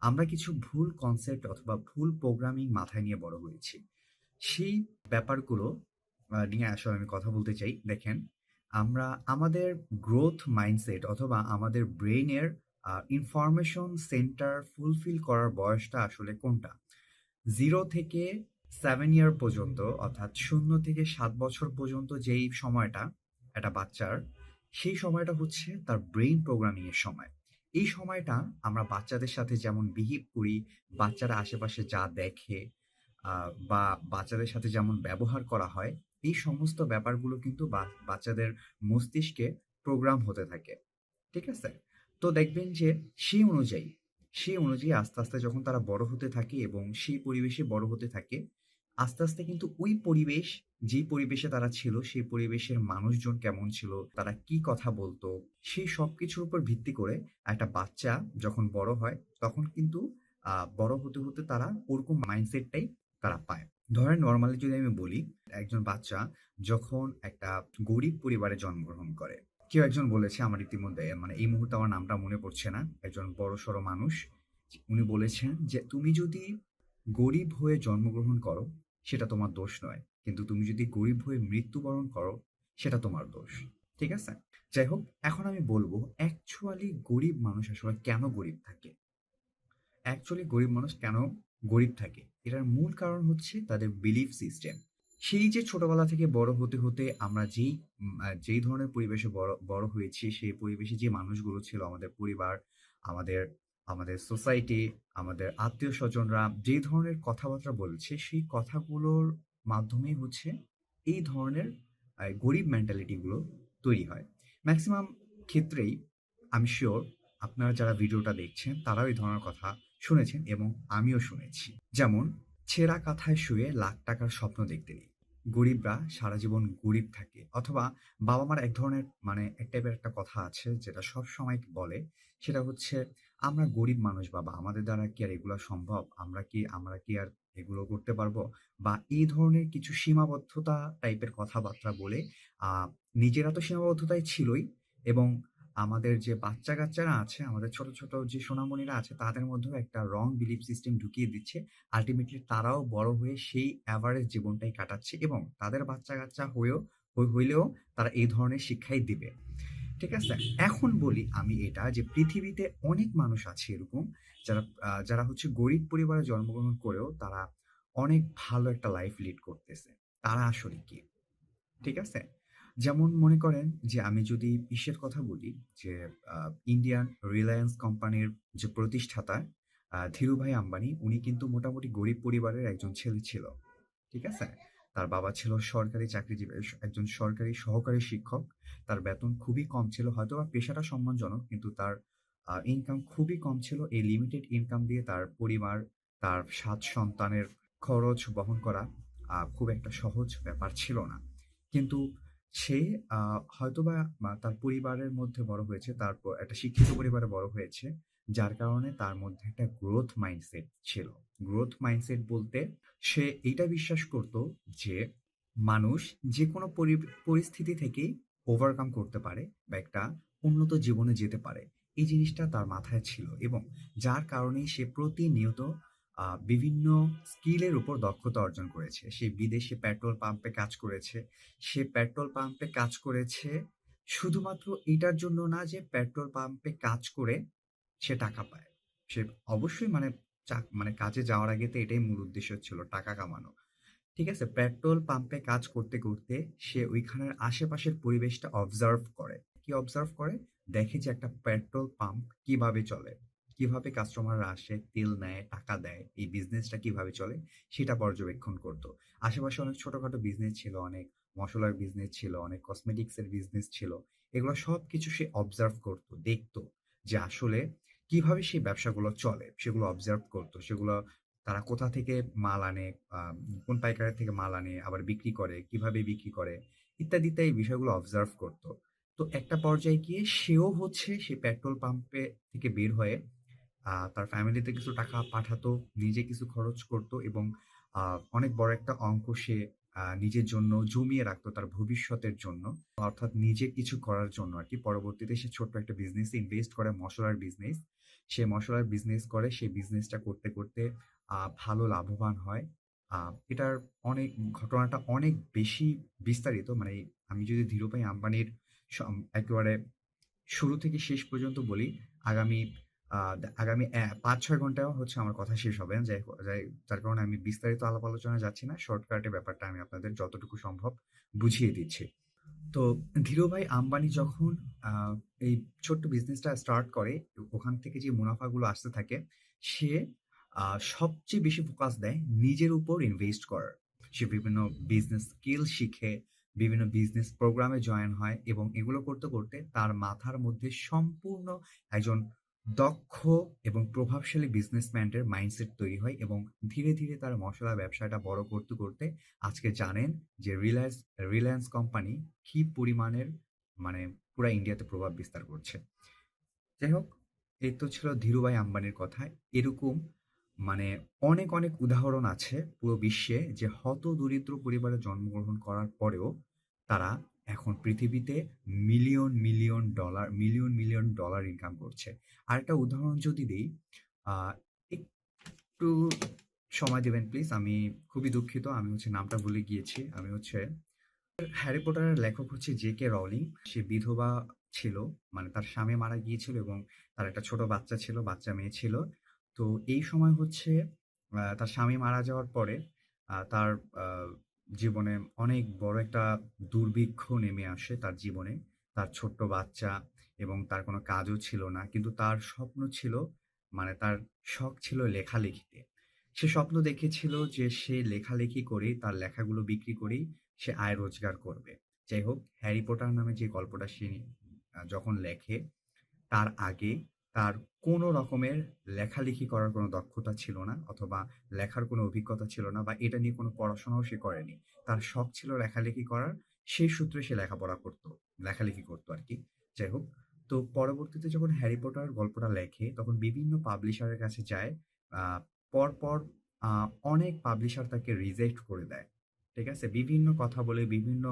আমরা কিছু ভুল কনসেপ্ট অথবা ভুল প্রোগ্রামিং মাথায় নিয়ে বড় হয়েছি। সেই ব্যাপারগুলো নিয়ে আসলে আমি কথা বলতে চাই। দেখেন, আমরা আমাদের গ্রোথ মাইন্ডসেট অথবা আমাদের ব্রেইনের ইনফরমেশন সেন্টার ফুলফিল করার বয়সটা আসলে কোনটা? 0 থেকে 7 ইয়ার পর্যন্ত, অর্থাৎ 0 থেকে 7 বছর পর্যন্ত যেই সময়টা একটা বাচ্চার, সেই সময়টা হচ্ছে তার ব্রেইন প্রোগ্রামিং এর সময়। এই সময়টা আমরা বাচ্চাদের সাথে যেমন বিহেভ করি, বাচ্চারা আশেপাশে যা দেখে, বা বাচ্চাদের সাথে যেমন ব্যবহার করা হয়, এই সমস্ত ব্যাপারগুলো কিন্তু বাচ্চাদের মস্তিষ্কে প্রোগ্রাম হতে থাকে। ঠিক আছে? তো দেখবেন যে সেই অনুযায়ী সেই অনুযায়ী আস্তে, আস্তে যখন তারা বড় হতে থাকে এবং সেই পরিবেশে বড় হতে থাকে, আস্তে, আস্তে কিন্তু ওই পরিবেশ, যেই পরিবেশে তারা ছিল, সেই পরিবেশের মানুষজন কেমন ছিল, তারা কি কথা বলতো, সেই সবকিছুর উপর ভিত্তি করে একটা বাচ্চা যখন বড় হয়, তখন কিন্তু বড় হতে, হতে তারা ওরকম মাইন্ডসেটটাই তারা পায়। ধরেন নরমালি যদি আমি বলি, একজন বাচ্চা যখন একটা গরিব পরিবারে জন্মগ্রহণ করে, কেউ একজন বলেছে আমার ইতিমধ্যে, মানে এই মুহূর্তে আমার নামটা মনে পড়ছে না, একজন বড়সড় মানুষ, উনি বলেছেন যে তুমি যদি গরিব হয়ে জন্মগ্রহণ করো সেটা তোমার দোষ নয়, কিন্তু তুমি যদি গরিব হয়ে মৃত্যুবরণ করো সেটা তোমার দোষ। ঠিক আছে? যাই হোক, এখন আমি বলবো অ্যাকচুয়ালি গরিব মানুষ আসলে কেন গরিব থাকে। অ্যাকচুয়ালি গরিব মানুষ কেন গরিব থাকে, এটার মূল কারণ হচ্ছে তাদের বিলিফ সিস্টেম। সেই যে ছোটবেলা থেকে বড় হতে হতে আমরা যেই ধরনের পরিবেশে বড় বড় হয়েছি, সেই পরিবেশে যে মানুষগুলো ছিল, আমাদের পরিবার, আমাদের আমাদের সোসাইটি, আমাদের আত্মীয় স্বজনরা যে ধরনের কথাবার্তা বলছে, সেই কথাগুলোর মাধ্যমেই হচ্ছে এই ধরনের গরিব মেন্টালিটি গুলো তৈরি হয়। ম্যাক্সিমাম ক্ষেত্রেই আমি শিওর আপনারা যারা ভিডিওটা দেখছেন তারাও এই ধরনের কথা শুনেছেন এবং আমিও শুনেছি। যেমন, ছেঁড়া কাঁথায় শুয়ে লাখ টাকার স্বপ্ন দেখতে নেই, গরিবরা সারা জীবন গরিব থাকে। অথবা বাবা মার এক ধরনের, মানে এক টাইপের একটা কথা আছে যেটা সব সময় বলে, সেটা হচ্ছে আমরা গরিব মানুষ বাবা, আমাদের দ্বারা কি আর এগুলো সম্ভব, আমরা কি আর এগুলো করতে পারবো, বা এই ধরনের কিছু সীমাবদ্ধতা টাইপের কথাবার্তা বলে আহ নিজেরা তো সীমাবদ্ধতায় ছিলই, এবং আমাদের যে বাচ্চা-কাচ্চারা আছে, আমাদের ছোট, ছোট যে সোনামণিরা আছে, তাদের মধ্যেও একটা রং বিলিফ সিস্টেম ঢুকিয়ে দিচ্ছে। আল্টিমেটলি তারাও বড় হয়ে সেই এভারেজ জীবনটাই কাটাচ্ছে এবং তাদের বাচ্চা-কাচ্চা হইলেও তারা এই ধরনের শিক্ষাই দিবে। ঠিক আছে? এখন বলি আমি এটা যে পৃথিবীতে অনেক মানুষ আছে এরকম, যারা হচ্ছে গরিব পরিবারে জন্মগ্রহণ করেও তারা অনেক ভালো একটা লাইফ লিড করতেছে। তারা আসলে কি? ঠিক আছে? যেমন মনে করেন যে আমি যদি ইসের কথা বলি, যে ইন্ডিয়ান রিলায়েন্স কোম্পানির যে প্রতিষ্ঠাতা ধীরুভাই আম্বানি, উনি কিন্তু মোটামুটি গরিব পরিবারের একজন ছেলে ছিল। ঠিক আছে? তার বাবা ছিল সরকারি চাকরিজীবী, একজন সরকারি সহকারী শিক্ষক। তার বেতন খুবই কম ছিল। হয়তোবা পেশাটা সম্মানজনক, কিন্তু তার ইনকাম খুবই কম ছিল। এই লিমিটেড ইনকাম দিয়ে তার পরিবার, তার ৭ সন্তানের খরচ বহন করা খুব একটা সহজ ব্যাপার ছিল না। কিন্তু সে হয়তোবা তার পরিবারের মধ্যে বড় হয়েছে, তারপর একটা শিক্ষিত পরিবারে বড় হয়েছে, যার কারণে তার মধ্যে একটা গ্রোথ মাইন্ডসেট ছিল। গ্রোথ মাইন্ডসেট বলতে সে এইটা বিশ্বাস করত যে মানুষ যেকোনো পরিস্থিতি থেকেই ওভারকাম করতে পারে বা একটা উন্নত জীবনে যেতে পারে। এই জিনিসটা তার মাথায় ছিল এবং যার কারণেই সে প্রতিনিয়ত বিভিন্ন স্কিলের উপর দক্ষতা অর্জন করেছে। সে বিদেশে পেট্রোল পাম্পে কাজ করেছে। সে পেট্রোল পাম্পে কাজ করেছে শুধুমাত্র এটার জন্য না যে পেট্রোল পাম্পে কাজ করে সে টাকা পায়। সে অবশ্যই, মানে মানে কাজে যাওয়ার আগে তো এটাই মূল উদ্দেশ্য ছিল, টাকা কামানো। ঠিক আছে? পেট্রোল পাম্পে কাজ করতে, করতে সে ওইখানের আশেপাশের পরিবেশটা অবজার্ভ করে। কি অবজার্ভ করে? দেখে যে একটা পেট্রোল পাম্প কিভাবে চলে? কিভাবে কাস্টমাররা আসে, তেল নেয়, টাকা দেয়, এই বিজনেসটা কিভাবে চলে সেটা পর্যবেক্ষণ করত। আশেপাশে অনেক ছোটখাটো বিজনেস ছিল, অনেক মসলার বিজনেস ছিল, অনেক কসমেটিক্স এর বিজনেস ছিল। এগুলো সবকিছু সে অবজার্ভ করত, দেখত যে আসলে কিভাবে সেই ব্যবসাগুলো চলে। সেগুলো অবজার্ভ করত। সেগুলো তারা কোথা থেকে মাল আনে, কোন পাইকারের থেকে মাল আনে, আবার বিক্রি করে, কিভাবে বিক্রি করে, ইত্যাদি ইত্যাদি বিষয়গুলো অবজার্ভ করত। তো একটা পর্যায়ে গিয়ে সেও হচ্ছে সেই পেট্রোল পাম্পে থেকে বের হয়ে তার ফ্যামিলিতে কিছু টাকা পাঠাতো, নিজে কিছু খরচ করত এবং অনেক বড় একটা অঙ্ক সে নিজের জন্য জমিয়ে রাখতো তার ভবিষ্যতের জন্য। অর্থাৎ নিজে কিছু করার জন্য আরকি। পরবর্তীতে সে ছোট্ট একটা বিজনেসে ইনভেস্ট করে, মসলার বিজনেস। সে মসলার বিজনেস করে, সেই বিজনেসটা করতে, করতে ভালো লাভবান হয়। এটার ঘটনাটা অনেক বেশি বিস্তারিত। মানে আমি যদি ধীরুভাই আম্বানির একেবারে শুরু থেকে শেষ পর্যন্ত বলি, আগামী আগামী ৫-৬ ঘন্টায়ও হচ্ছে আমার কথা শেষ হবে না। যার কারণে আমি বিস্তারিত আলাপ আলোচনায় যাচ্ছি না। শর্টকাটে ব্যাপারটা আমি আপনাদের যতটুকু সম্ভব বুঝিয়ে দিচ্ছি। তো ধীরুভাই আম্বানি যখন আ এই ছোট্ট বিজনেসটা স্টার্ট করে, ওখান থেকে যে মুনাফাগুলো আসতে থাকে, সে আ সবচেয়ে বেশি ফোকাস দেয় নিজের উপর ইনভেস্ট করার। সে বিভিন্ন বিজনেস স্কিল শিখে, বিভিন্ন বিজনেস প্রোগ্রামে জয়েন হয় এবং এগুলো করতে, করতে তার মাথার মধ্যে সম্পূর্ণ একজন দক্ষ এবং প্রভাবশালী বিজনেসম্যানের মাইন্ডসেট তৈরি হয় এবং ধীরে, ধীরে তার মসলা ব্যবসাটা বড় করতে, করতে আজকে জানেন যে রিলায়েন্স কোম্পানি কি পরিমাণের মানে পুরা ইন্ডিয়াতে প্রভাব বিস্তার করছে। যাই হোক, এই তো ছিল ধীরুভাই আম্বানির কথা। এরকম মানে অনেক, অনেক উদাহরণ আছে পুরো বিশ্বে যে হতদরিদ্র পরিবারে জন্মগ্রহণ করার পরেও তারা এখন পৃথিবীতে মিলিয়ন, মিলিয়ন ডলার ইনকাম করছে। আরেকটা উদাহরণ যদি দেই, আ একটু সময় দিবেন প্লিজ। আমি খুবই দুঃখিত। আমি হচ্ছে নামটা ভুলে গিয়েছি। আমি হচ্ছে হ্যারি পটারের লেখক হচ্ছে জে.কে রাউলিং। সে বিধবা ছিল। মানে তার স্বামী মারা গিয়েছিল এবং তার একটা ছোট বাচ্চা ছিল, বাচ্চা মেয়ে ছিল। তো এই সময় হচ্ছে তার স্বামী মারা যাওয়ার পরে তার আ জীবনে অনেক বড় একটা দুর্ভিক্ষ নেমে আসে তার জীবনে। তার ছোট্ট বাচ্চা এবং তার কোনো কাজও ছিল না। কিন্তু তার স্বপ্ন ছিল, মানে তার শখ ছিল লেখালেখিতে। সে স্বপ্ন দেখেছিল যে সে লেখালেখি করেই, তার লেখাগুলো বিক্রি করেই সে আয় রোজগার করবে। যাই হোক, হ্যারি পটার নামে যে গল্পটা সে যখন লেখে, তার আগে তার কোনো রকমের লেখালেখি করার কোনো দক্ষতা ছিল না অথবা লেখার কোনো অভিজ্ঞতা ছিল না বা এটা নিয়ে কোনো পড়াশোনাও সে করেনি। তার শখ ছিল লেখালেখি করার, সেই সূত্রে সে লেখাপড়া করত, লেখালেখি করতো আরকি। যাই হোক, তো পরবর্তীতে যখন হ্যারি পটার গল্পটা লেখে, তখন বিভিন্ন পাবলিশারের কাছে যায়। আ পরপর আ অনেক পাবলিশার তাকে রিজেক্ট করে দেয়। ঠিক আছে? বিভিন্ন কথা বলে, বিভিন্ন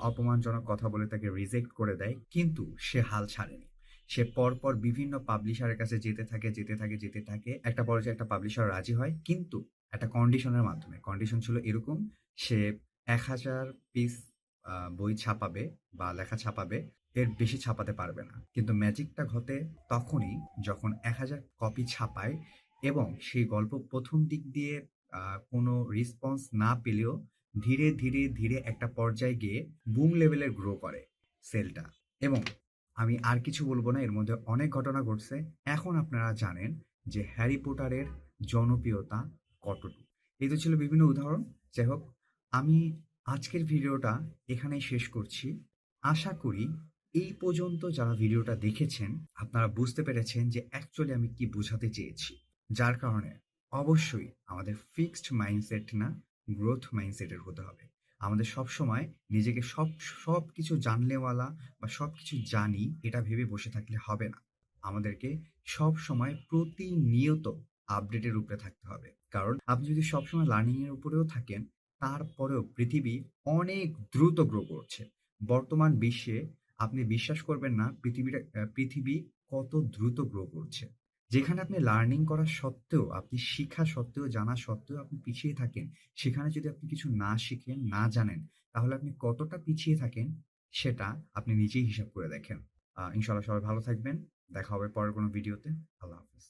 অপমানজনক কথা বলে তাকে রিজেক্ট করে দেয়। কিন্তু সে হাল ছাড়েনি। সে পরপর বিভিন্ন পাবলিশারের কাছে যেতে থাকে, যেতে থাকে, যেতে থাকে। একটা পর্যায়ে একটা পাবলিশার রাজি হয়। কিন্তু একটা কন্ডিশনের মাধ্যমে। কন্ডিশন ছিল এরকম, সে ১,০০০ পিস বই ছাপাবে বা লেখা ছাপাবে। এর বেশি ছাপাতে পারবে না। কিন্তু ম্যাজিকটা ঘটে তখনই যখন ১,০০০ কপি ছাপায় এবং সেই গল্প ১ম দিক দিয়ে আ কোনো রেসপন্স না পেলেও ধীরে, ধীরে, ধীরে একটা পর্যায়ে গিয়ে বুম লেভেলের গ্রো করে সেলটা। এবং আমি আর কিছু বলব না, এর মধ্যে অনেক ঘটনা ঘটছে। এখন আপনারা জানেন যে হ্যারি পটারের জনপ্রিয়তা কতটুকু। এই তো ছিল বিভিন্ন উদাহরণ। যাই হোক, আমি আজকের ভিডিওটা এখানেই শেষ করছি। আশা করি এই পর্যন্ত যারা ভিডিওটা দেখেছেন, আপনারা বুঝতে পেরেছেন যে অ্যাকচুয়ালি আমি কি বোঝাতে চেয়েছি। যার কারণে অবশ্যই আমাদের ফিক্সড মাইন্ডসেট না, গ্রোথ মাইন্ডসেটের হতে হবে। আমাদের সবসময় নিজেকে সবকিছু জানলেওয়ালা বা সবকিছু জানি এটা ভেবে বসে থাকলে হবে না। আমাদেরকে সবসময় প্রতিনিয়ত আপডেটের উপরে থাকতে হবে। কারণ আপনি যদি সবসময় লার্নিং এর উপরেও থাকেন, তারপরেও পৃথিবী অনেক দ্রুত গ্রো করছে। বর্তমান বিশ্বে আপনি বিশ্বাস করবেন না পৃথিবী কত দ্রুত গ্রো করছে। যেখানে আপনি লার্নিং করা সত্ত্বেও, আপনি শিখা সত্ত্বেও, জানা সত্ত্বেও আপনি পিছিয়ে থাকেন, সেখানে যদি আপনি কিছু না শিখেন, না জানেন, তাহলে আপনি কতটা পিছিয়ে থাকেন সেটা আপনি নিজেই হিসাব করে দেখেন। ইনশাআল্লাহ সবাই ভালো থাকবেন। দেখা হবে পরের কোনো ভিডিওতে। আল্লাহ হাফেজ।